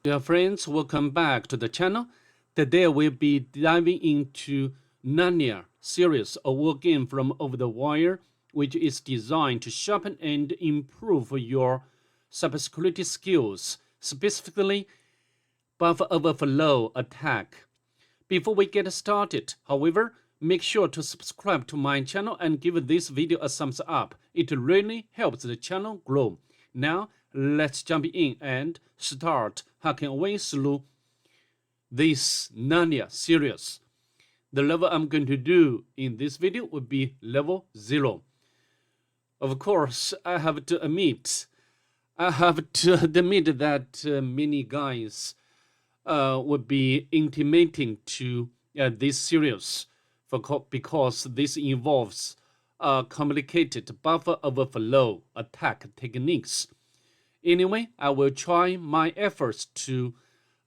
Dear friends, welcome back to the channel. Today we'll be diving into Narnia series, a war game from OverTheWire, which is designed to sharpen and improve your cybersecurity skills, specifically buffer overflow attack. Before we get started, however, make sure to subscribe to my channel and give this video a thumbs up. It really helps the channel grow. Now, let's jump in and start hacking away through this Narnia series. The level I'm going to do in this video will be level 0. Of course, I have to admit that many guys would be intimating to this series because this involves complicated buffer overflow attack techniques. Anyway, I will try my efforts to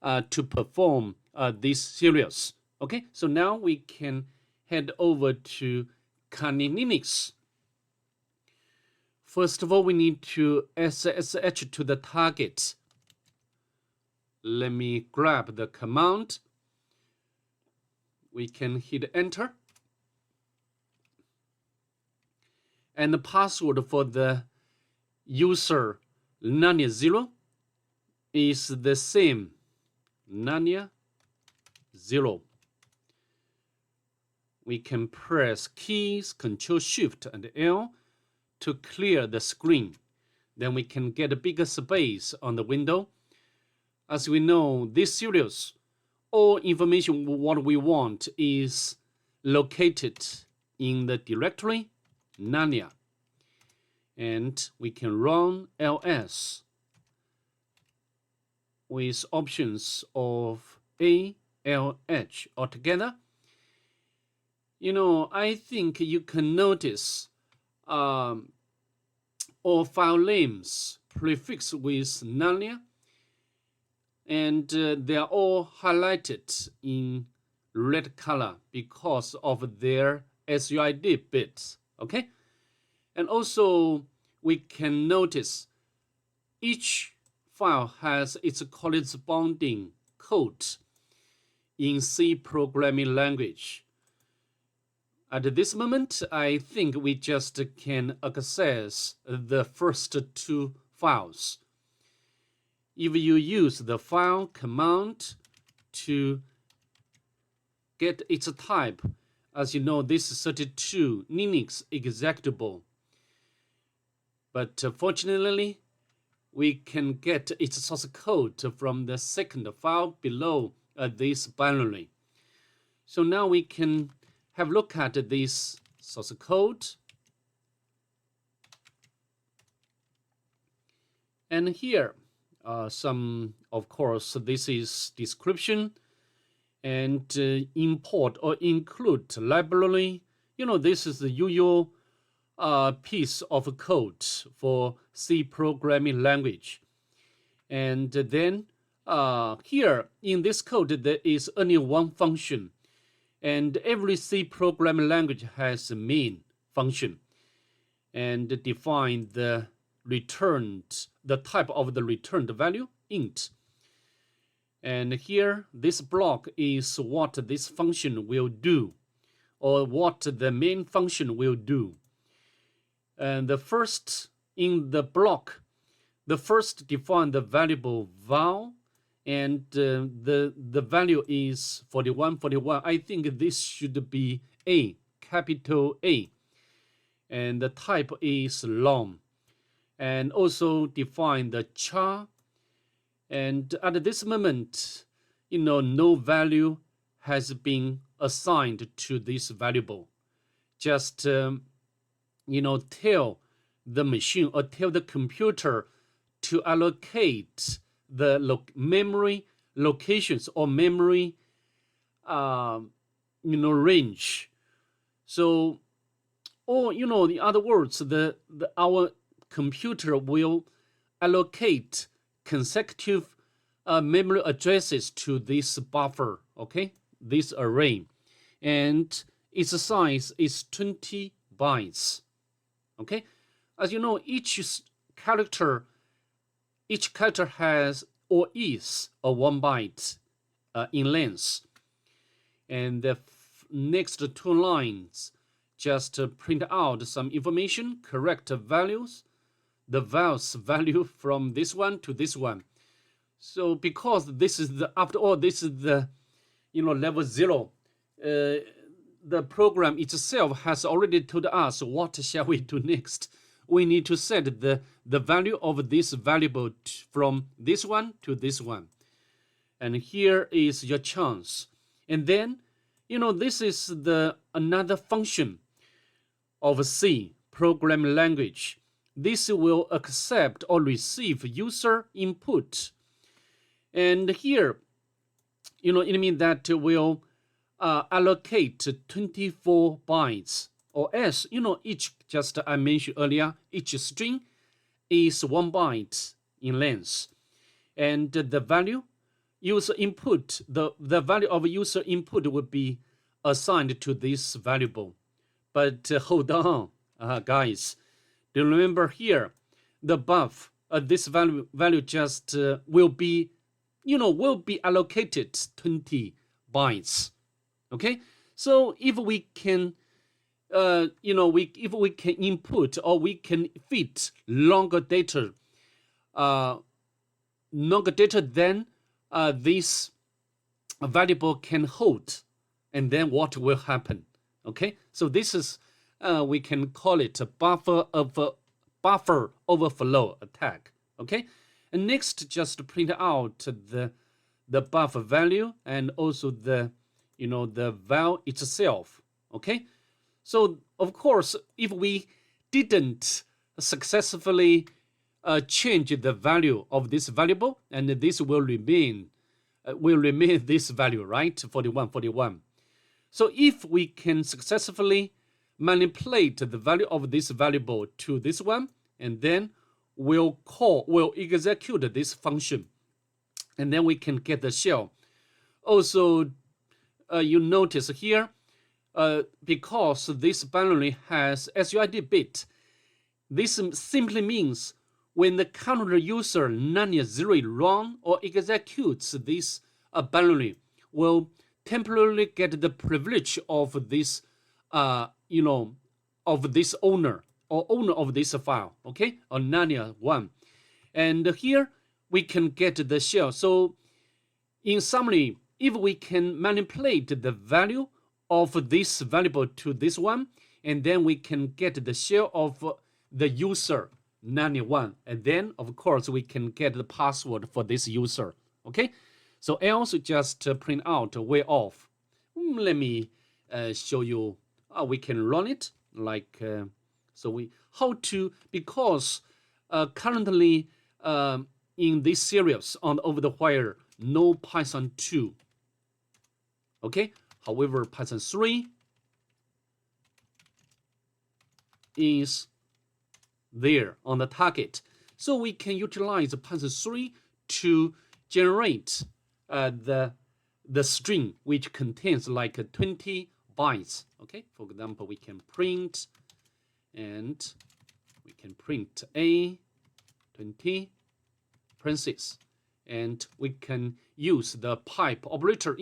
perform this series. Okay, so now we can head over to Kali Linux. First of all, we need to SSH to the target. Let me grab the command. We can hit enter. And the password for the user Narnia 0 is the same, Narnia 0. We can press keys Ctrl Shift and L to clear the screen. Then we can get a bigger space on the window. As we know, this series, all information what we want is located in the directory Narnia. And we can run ls with options of ALH altogether. You know, I think you can notice all file names prefixed with Narnia, and they are all highlighted in red color because of their SUID bits. Okay, and also we can notice each file has its corresponding code in C programming language. At this moment, I think we just can access the first two files. If you use the file command to get its type, as you know, this is 32 Linux executable. But fortunately, we can get its source code from the second file below this binary. So now we can have a look at this source code. And here, of course, this is description and import or include library. You know, this is the usual piece of code for C programming language. And then here in this code, there is only one function. And every C programming language has a main function and define the type of the returned value, int. And here, this block is what this function will do, or what the main function will do. And the first in the block, the first define the variable val, and the value is 4141. I think this should be A, capital A, and the type is long. And also define the char. And at this moment, you know, no value has been assigned to this variable. Just you know, tell the machine or tell the computer to allocate the memory locations or memory you know, range. So, or you know, in other words, our computer will allocate consecutive memory addresses to this buffer, okay, this array, and its size is 20 bytes. Okay, as you know, each character has or is a 1 byte in length. And the next 2 lines just print out some information, correct values, the vals value from this one to this one. So because this is after all, this is the level 0, the program itself has already told us what shall we do next. We need to set the value of this variable from this one to this one. And here is your chance. And then, this is another function of C programming language. This will accept or receive user input. And here, it means that will allocate 24 bytes, or as each, just I mentioned earlier, each string is 1 byte in length, and the value user input, the value of user input would be assigned to this variable. But hold on, guys, do you remember here the buff, this value just will be allocated 20 bytes. Okay, so if we can, if we can input or we can fit longer data, then this variable can hold, and then what will happen? Okay, so this is we can call it a buffer overflow attack. Okay, and next just print out the buffer value and also the val itself. Okay, so of course, if we didn't successfully change the value of this variable, and this will remain this value, right? 41. So if we can successfully manipulate the value of this variable to this one, and then we'll execute this function, and then we can get the shell. Also, you notice here, because this binary has SUID bit, this simply means when the current user Narnia 0 is run or executes this binary, will temporarily get the privilege of this, of this owner of this file, okay, or Narnia 1. And here we can get the shell. So in summary, if we can manipulate the value of this variable to this one, and then we can get the shell of the user Narnia 1, and then of course we can get the password for this user. Okay, so else just print out way off. Let me show you how we can run it. Like because currently in this series on OverTheWire, no Python 2. Okay, however, Python 3 is there on the target, so we can utilize Python 3 to generate the string which contains like 20 bytes. Okay, for example, we can print A20 parentheses, and we can use the pipe operator.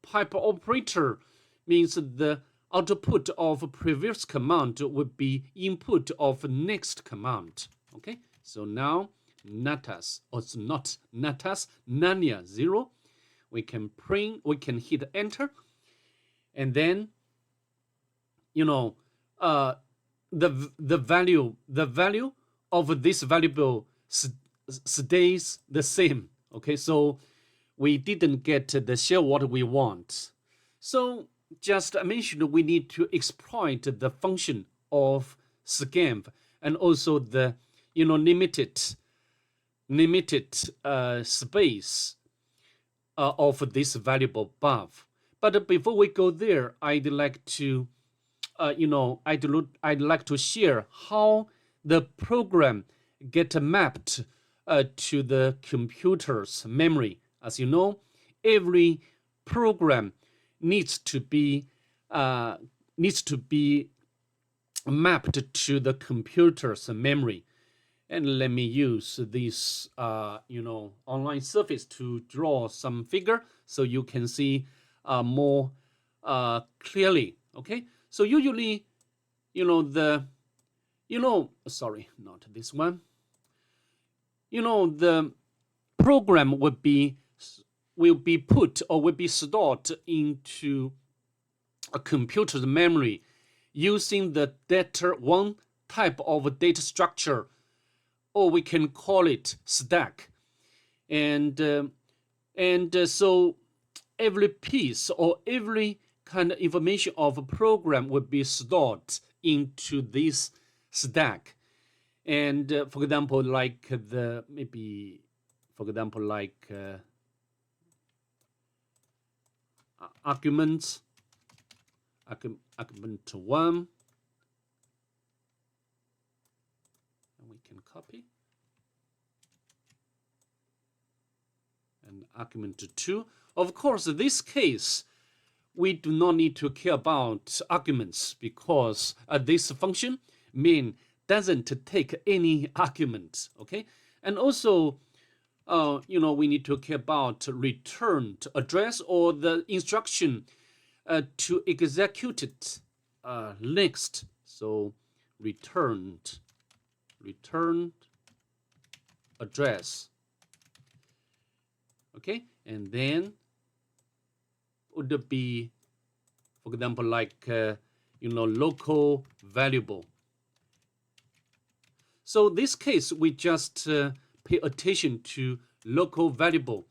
Pipe operator means the output of previous command would be input of next command. Okay, so now Natas, or it's not Natas, Narnia 0. We can hit enter, and then the value of this variable stays the same. Okay, so we didn't get the shell what we want. So just I mentioned we need to exploit the function of scamp and also the limited space of this variable buff. But before we go there, I'd like to I'd like to share how the program get mapped to the computer's memory. As you know, every program needs to be mapped to the computer's memory, And let me use this, online surface to draw some figure so you can see more clearly. Okay, so usually, sorry, not this one. The program will be put or will be stored into a computer's memory using the data one type of data structure, or we can call it stack. And so every piece or every kind of information of a program will be stored into this stack. And for example, like arguments, argument 1, and we can copy, and argument 2. Of course, in this case, we do not need to care about arguments because this function main doesn't take any arguments. Okay, and also we need to care about returned address or the instruction to execute it next. So returned address. Okay, and then would be, for example, like local variable. So this case, we just pay attention to local variable.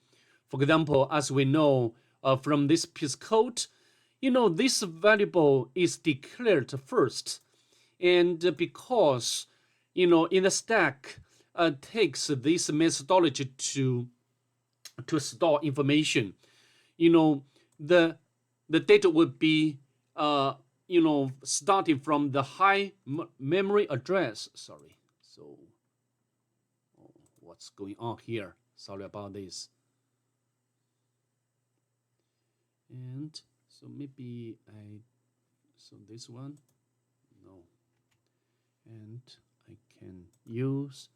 For example, as we know from this piece of code, this variable is declared first, and because in the stack takes this methodology to store information, the data would be starting from the high memory address. Sorry, so what's going on here? Sorry about this. And so maybe so this one, no, and I can use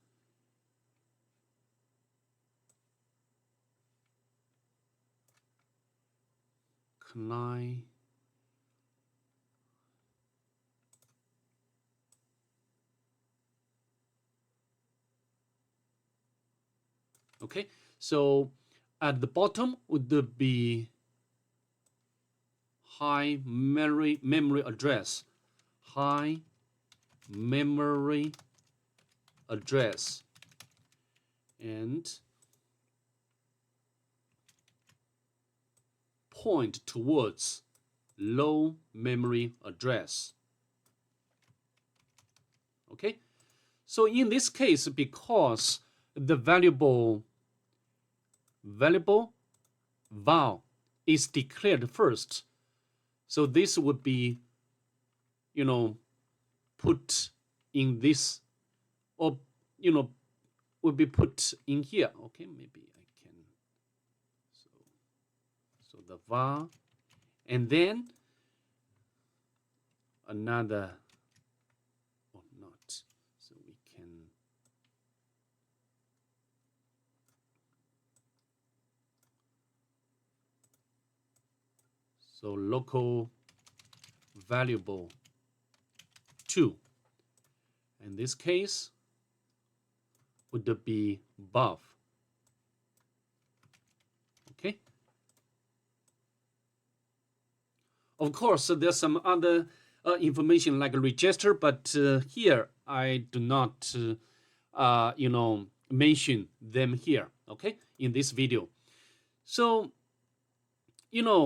client. Okay, so at the bottom would be high memory address, high memory address, and point towards low memory address. Okay, so in this case, because the variable val is declared first, so this would be put in this, or would be put in here. Okay, maybe I can, so the var, and then another, or not, so we can, so local variable 2. In this case, would be buff. Okay. Of course, there's some other information like a register, but here I do not, mention them here. Okay, in this video. So, maybe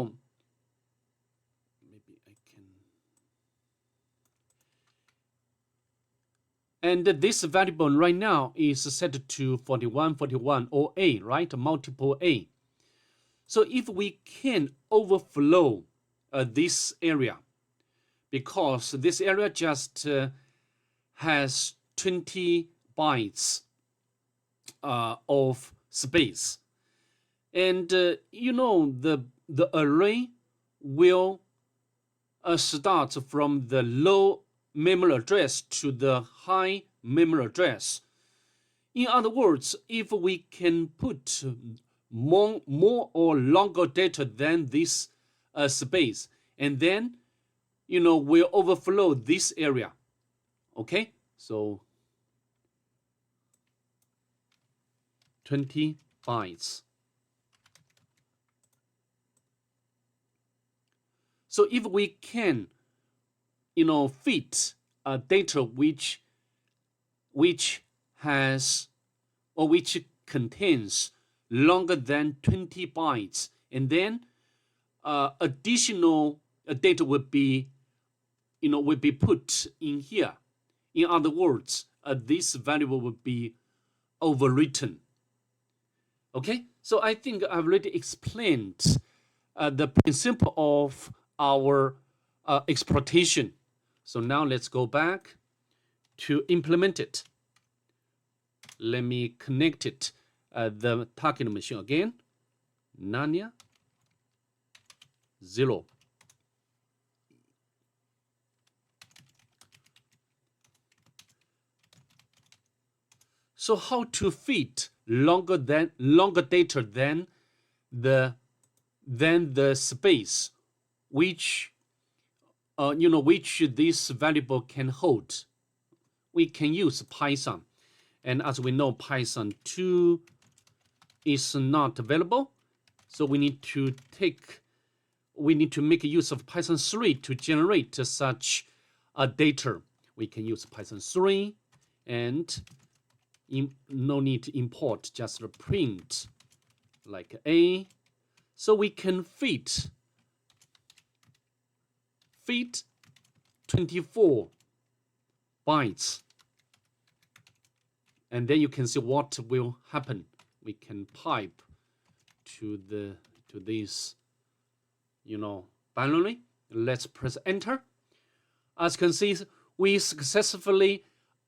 I can. And this variable right now is set to 4141 or A, right? Multiple A. So if we can overflow this area, because this area just has 20 bytes of space, and the array will start from the low memory address to the high memory address. In other words, if we can put more or longer data than this space, and then we'll overflow this area. Okay, so 20 bytes. So if we can fit data which has or which contains longer than 20 bytes, and then additional data would be put in here. In other words, this variable would be overwritten. Okay, so I think I've already explained the principle of our exploitation. So now let's go back to implement it. Let me connect it, the target machine again. Narnia 0. So how to fit longer data than the space which which this variable can hold? We can use Python, and as we know, Python 2 is not available, so we need to make use of Python 3 to generate such data. We can use Python 3, and no need to import, just print like A. So we can fit 24 bytes, and then you can see what will happen. We can pipe to this binary. Let's press enter. As you can see, we successfully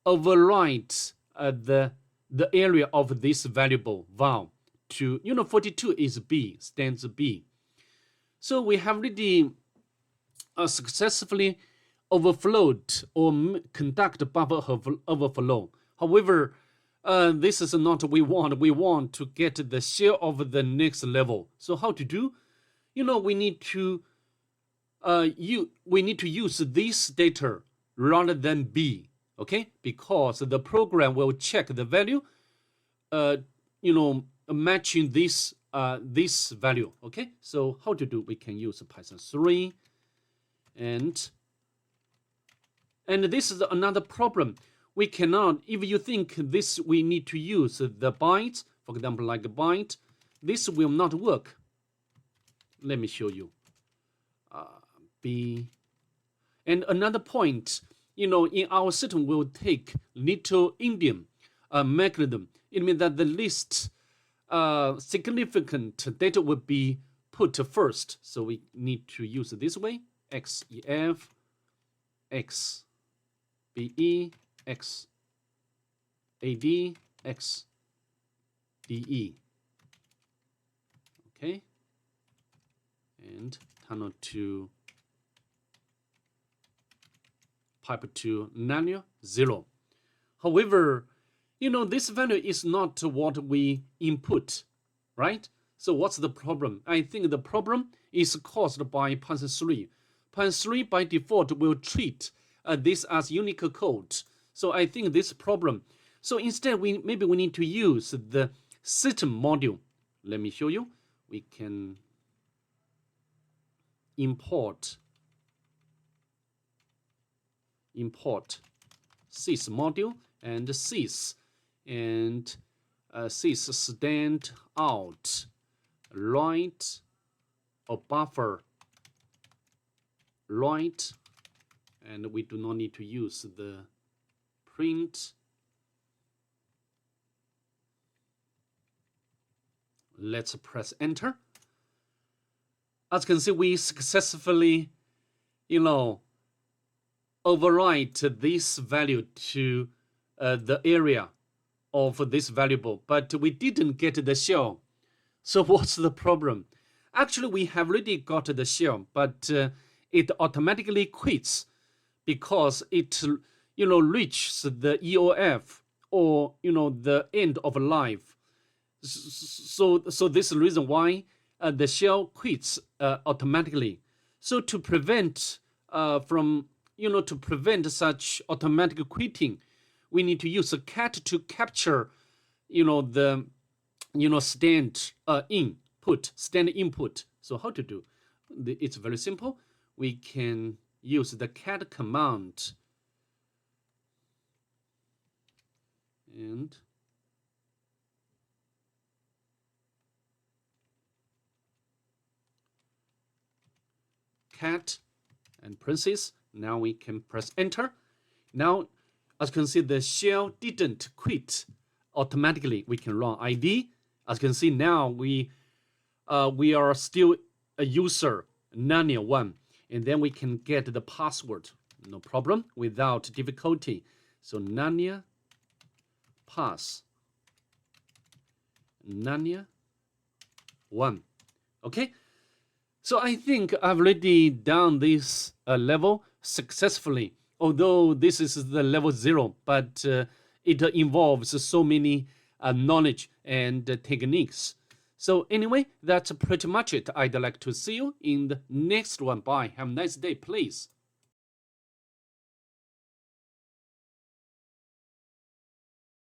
overwrite the area of this variable val to 42 is B, stands B. So we have already successfully overflowed or conduct buffer overflow. However, this is not what we want. We want to get the share of the next level. So how to do? We need to use this data rather than B. Okay, because the program will check the value, matching this value. Okay, so how to do? We can use Python 3, and this is another problem. We cannot, if you think this, we need to use the bytes, for example, like a byte, this will not work. Let me show you. B, and another point. In our system, we'll take little endian mechanism. It means that the least significant data will be put first. So we need to use it this way: XEF, XBE, XAD, XDE. Okay, and tunnel to pipe to Narnia 0. However, this value is not what we input, right? So what's the problem? I think the problem is caused by Python 3. Python 3 by default will treat this as Unicode code. So I think this problem. So instead, maybe we need to use the system module. Let me show you. We can import sys module and sys and sys.stdout.buffer.write or buffer.write, and we do not need to use the print. Let's press enter. As you can see, we successfully, overwrite this value to the area of this variable, but we didn't get the shell. So what's the problem? Actually, we have already got the shell, but it automatically quits because it reaches the EOF or the end of life. So this is the reason why the shell quits automatically. So to prevent to prevent such automatic quitting, we need to use a cat to capture the stand input. So how to do? It's very simple. We can use the cat command and cat and parentheses. Now we can press enter. Now, as you can see, the shell didn't quit automatically. We can run ID. As you can see, now we are still a user, Narnia 1, and then we can get the password, no problem, without difficulty. So Narnia pass, Narnia 1. Okay, so I think I've already done this level successfully, although this is the level 0, but it involves so many knowledge and techniques. So anyway, that's pretty much it. I'd like to see you in the next one. Bye. Have a nice day, please.